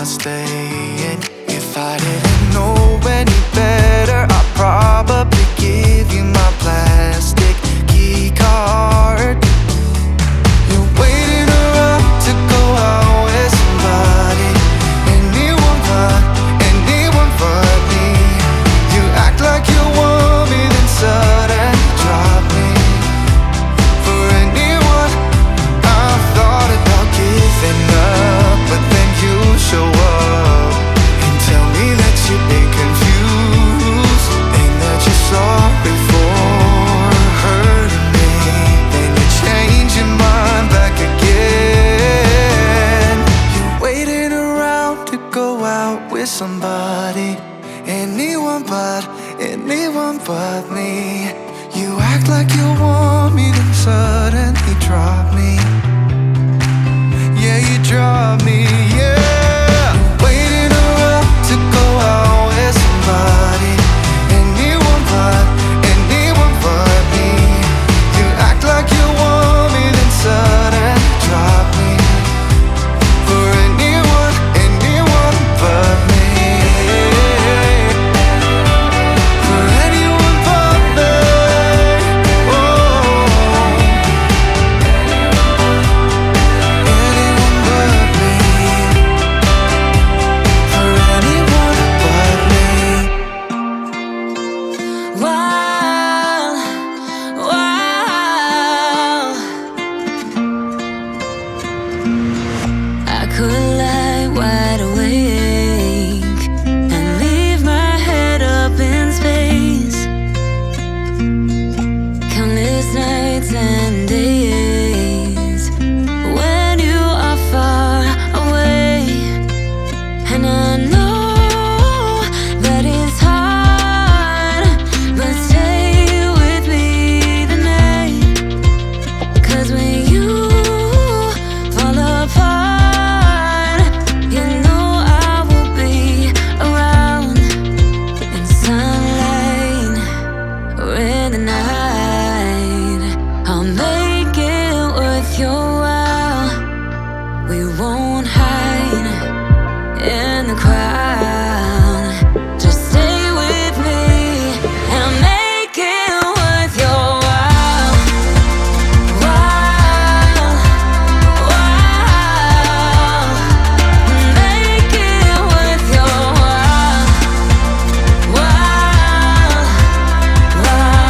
not staying. If I didn't know any better, I'd probably give you my plastic key card. You're waiting around to go out with somebody, anyone but me. You act like you want me, then suddenly drop me. For anyone, I've thought about giving up, but then you show up and tell me that you've been confused and that you're sorry for hurting me. Then you change your mind back again. You're waiting around to go out with somebody, anyone but me. You act like you want me, then suddenly drop me. Yeah, you drop me, yeah. Waiting around to go out with somebody, anyone but me. You act like you want me, then suddenly drop me. For anyone but me. For anyone but me. Oh. Anyone but me. For anyone but me. Wow, wow. I could lie wide awake and leave my head up in space. Countless nights and days when you are far away, and I know that it's hard, but stay with me tonight. 'Cause when you fall apart, you know I will be around in sunlight or in the night. I'll make it worth your while. We won't hide in the crowd. Just stay with me and make it worth your while. While, while. Make it worth your while. While, while.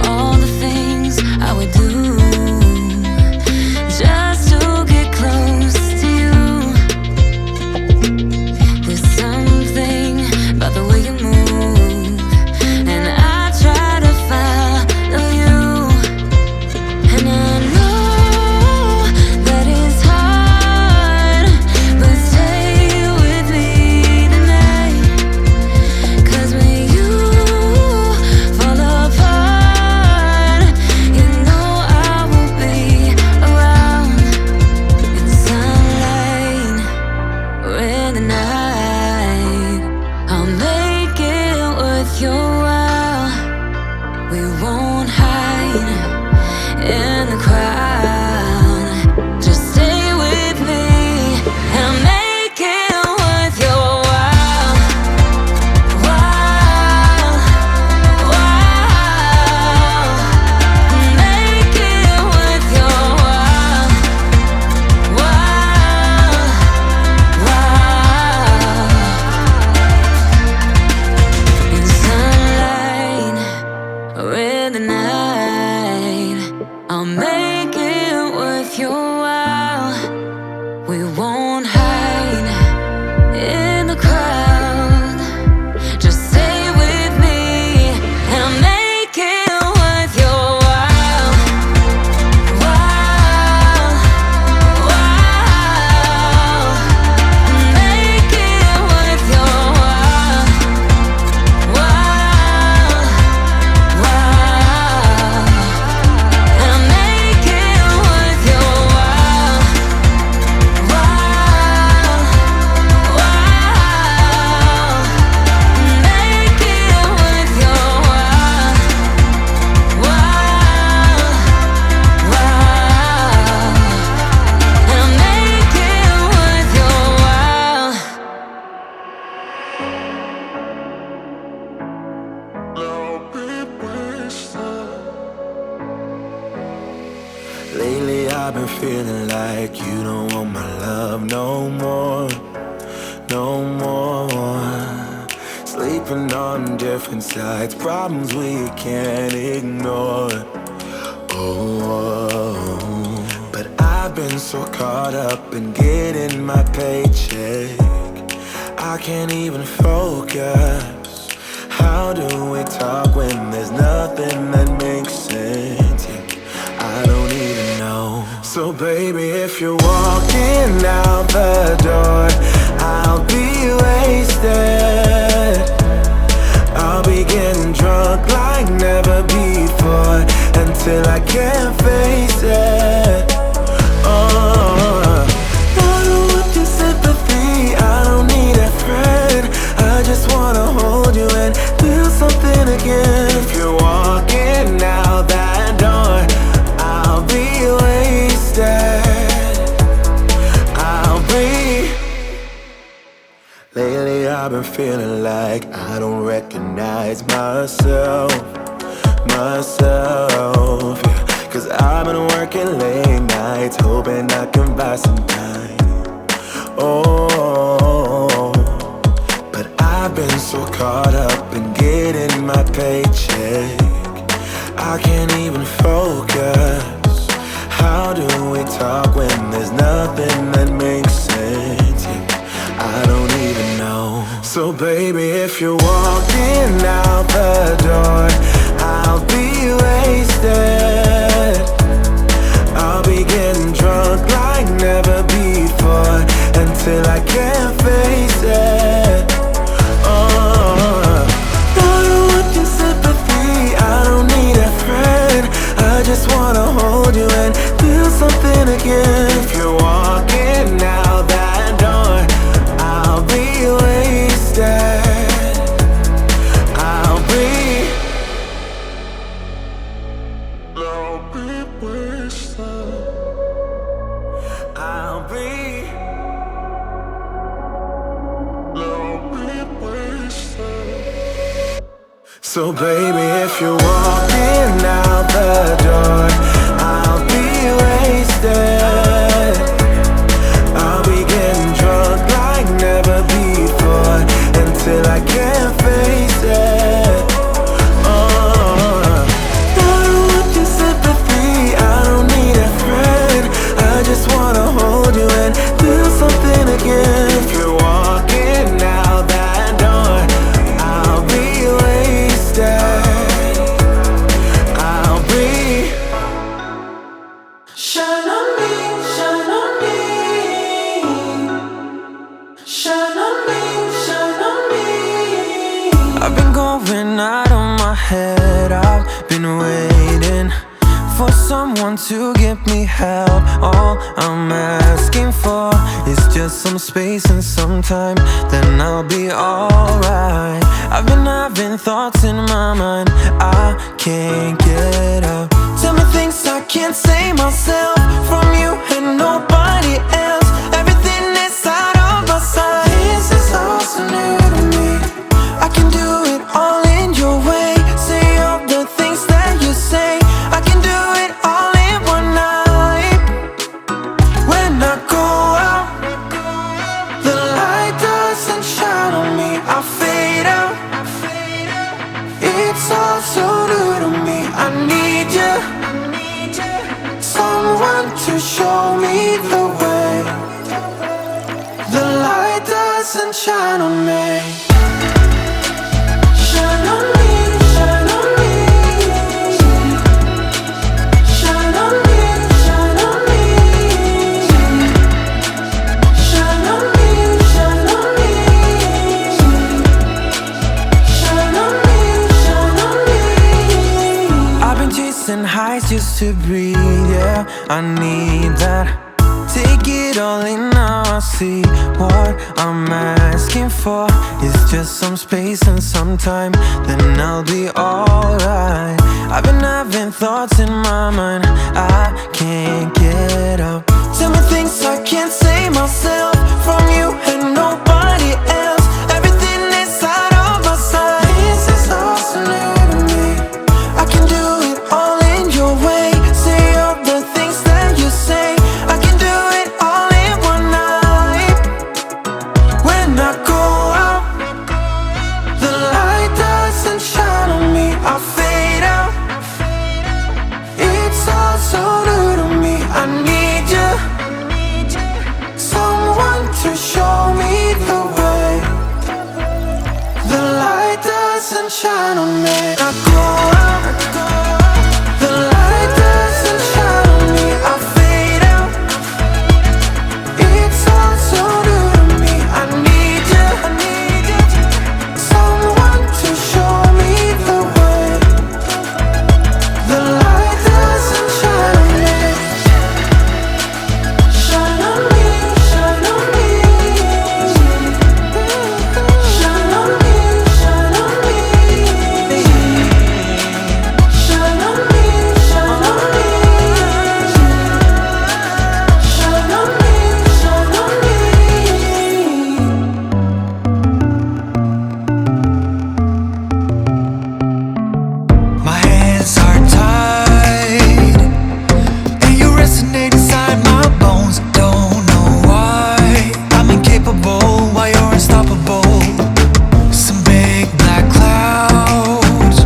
All the things I would do just to get close to you. There's something about the way you move, and I try to follow you. And I know that it's hard, but stay with me tonight. 'Cause when you fall apart, you know I will be around in sunlight or in the night. I'll make it worth your while. We won't hide in the crowd. Just stay with me and make it worth your while. While, while. Make it worth your while. While, while. In sunlight or in the night. I've been feeling like you don't want my love no more, no more. Sleeping on different sides, problems we can't ignore. Oh, but I've been so caught up in getting my paycheck, I can't even focus. How do we talk when there's nothing that makes sense? Yeah, I don't even know. So baby, if you're walking out the door, I'll be wasted. I'll be getting drunk like never before, until I can't face it. Oh, I don't want your sympathy, I don't need a friend. I just wanna hold you and feel something again. If you're walking out that door, I'll be wasted. I'll be. Lately I've been feeling like I don't recognize myself, yeah. Cause I've been working late nights, hoping I can buy some time. Oh, but I've been so caught up in getting my paycheck, I can't even focus. How do we talk when there's nothing that makes sense? Yeah, I don't even know. So baby, if you're walking out the door, I'll be wasted. I'll be getting drunk like never before, until I can't face it. Oh, I don't want your sympathy, I don't need a friend. I just wanna hold you and feel something again. If you're walking out that door, I'll be wasted. I'll be wasted. I'll be wasted. So baby, if you're walking out the door, I'll be wasted. I'll be getting drunk like never before, until I can't face it. Oh, I don't want your sympathy, I don't need a friend. I just wanna hold you and feel something again. If you're walking out that door, I'll be wasted. I'll be. Shine on me, shine on me. Shine on me, shine on me. I've been going out of my head, I've been waiting for someone to give me help. All I'm asking for is just some space and some time, then I'll be alright. I've been having thoughts in my mind, I can't get out. Tell me things I can't say myself, from you and nobody else. Everything is out of my sight. This is all so new to me. I can do it all in your way. Say all the things that you say, I can do it all in one night. When I go out, the light doesn't shine on me, I fade out. It's all so new to me, I need you, someone to show me the way. The light doesn't shine on me. Shine on me, shine on me. Shine on me, shine on me. Shine on me, shine on me. Shine on me, shine on me. I've been chasing highs just to breathe, yeah, I need that. Take it all in now, I see what I'm asking for is just some space and some time, then I'll be alright. I've been having thoughts in my mind, I can't get out. Tell me things I can't say myself, from you and nobody else. Everything is out of my sight. This is all so new to me. I can do it all in your way. Say all the things that you say, I fade out. It's all so new to me. I need you, someone to show me the way. The light doesn't shine on me. I go out, the light doesn't shine on me. I fade out. It's all so new to me. I need you, someone to show me the way. The light doesn't shine on me. Shine on me, shine on me. Shine on me, shine on me. Shine on me, shine on me. Shine on me, shine on me. My hands are tied, and you resonate inside my bones. Don't know why I'm incapable while you're unstoppable. Some big black clouds,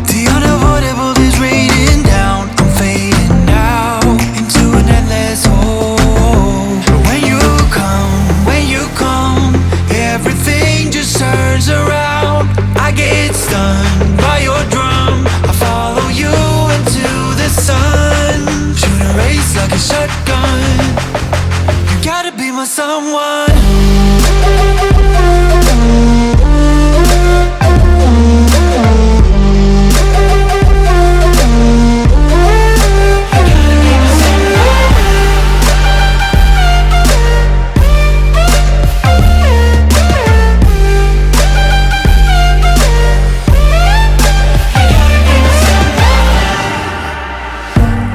the unavoidable is raining down. I'm fading out into an endless hole. When you come, everything just turns around. I get stunned by your drum. I follow you into the sun. Shoot a race like a shotgun. You gotta be my someone.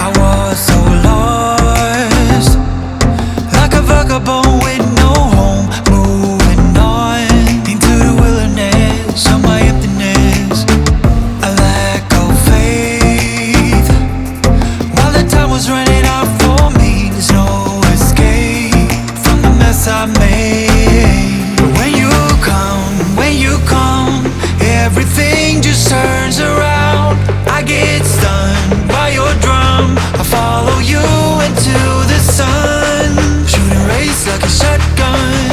I was so lost, like a vagabond with no home, moving on into the wilderness of my emptiness. A lack of faith, while the time was running out for me. There's no escape from the mess I made. But when you come, everything just turns around. I get stunned by your drum. I follow you into the sun. Shoot a race like a shotgun.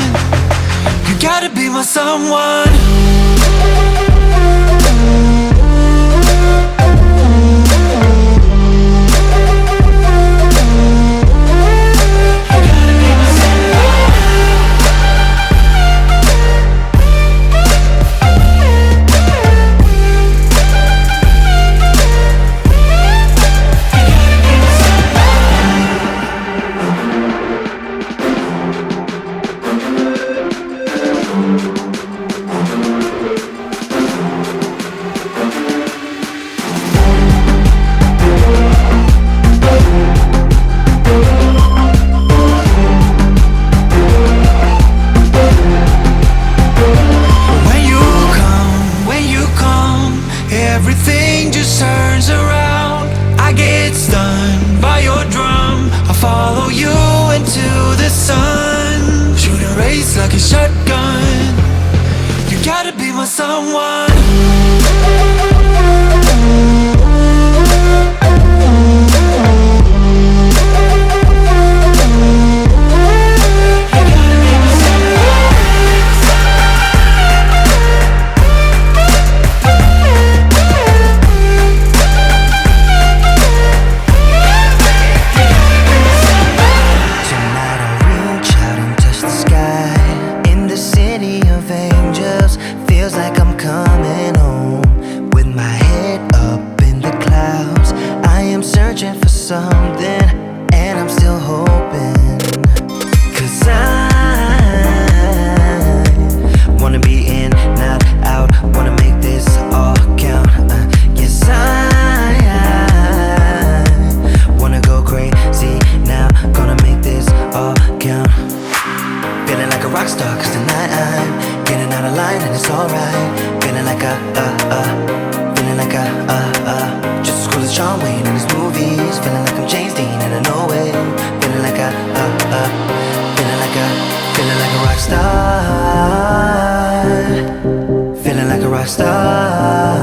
You gotta be my someone. Everything just turns around. I get stunned by your drum. I follow you into the sun. Shoot a race like a shotgun. You gotta be my someone. Tonight I'll reach out and touch the sky. In the city of angels, feels like I'm coming home. With my head up in the clouds, I am searching for something, and I'm still hoping. 'Cause I wanna be in, not out, wanna make this all count. Yes, I wanna go crazy now, gonna make this all count. Feeling like a rock star, 'cause tonight I'm getting out of line and it's alright. Feeling like feeling like just as cool as John Wayne in his movies. Feeling like I'm James Dean and I know it. Feeling like feeling like a rock star. Feeling like a rock star.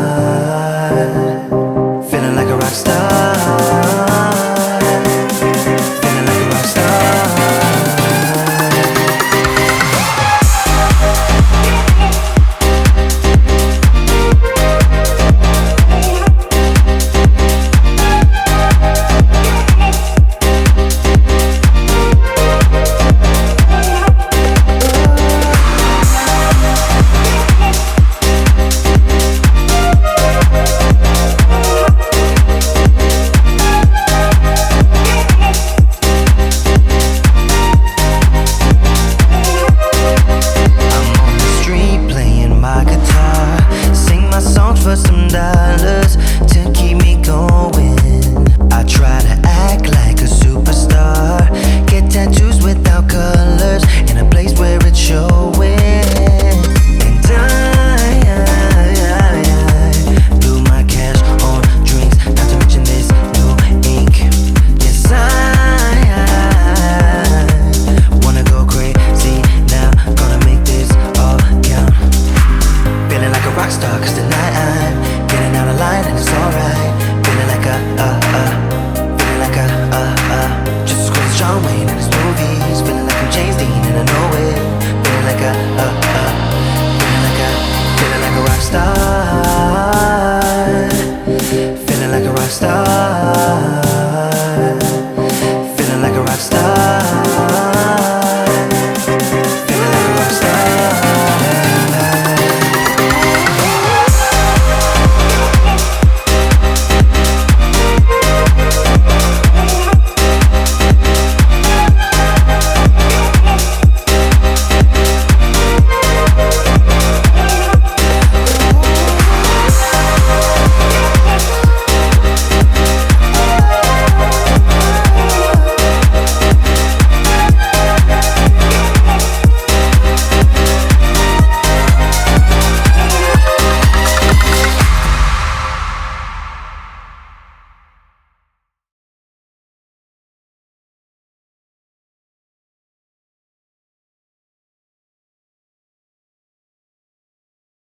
rockstar, cause tonight I'm getting out of line and it's alright. Feeling like feeling like just as cool as John Wayne in his movies. Feeling like I'm James Dean and I know it. Feeling like feeling like a rock star. Feeling like a rock star.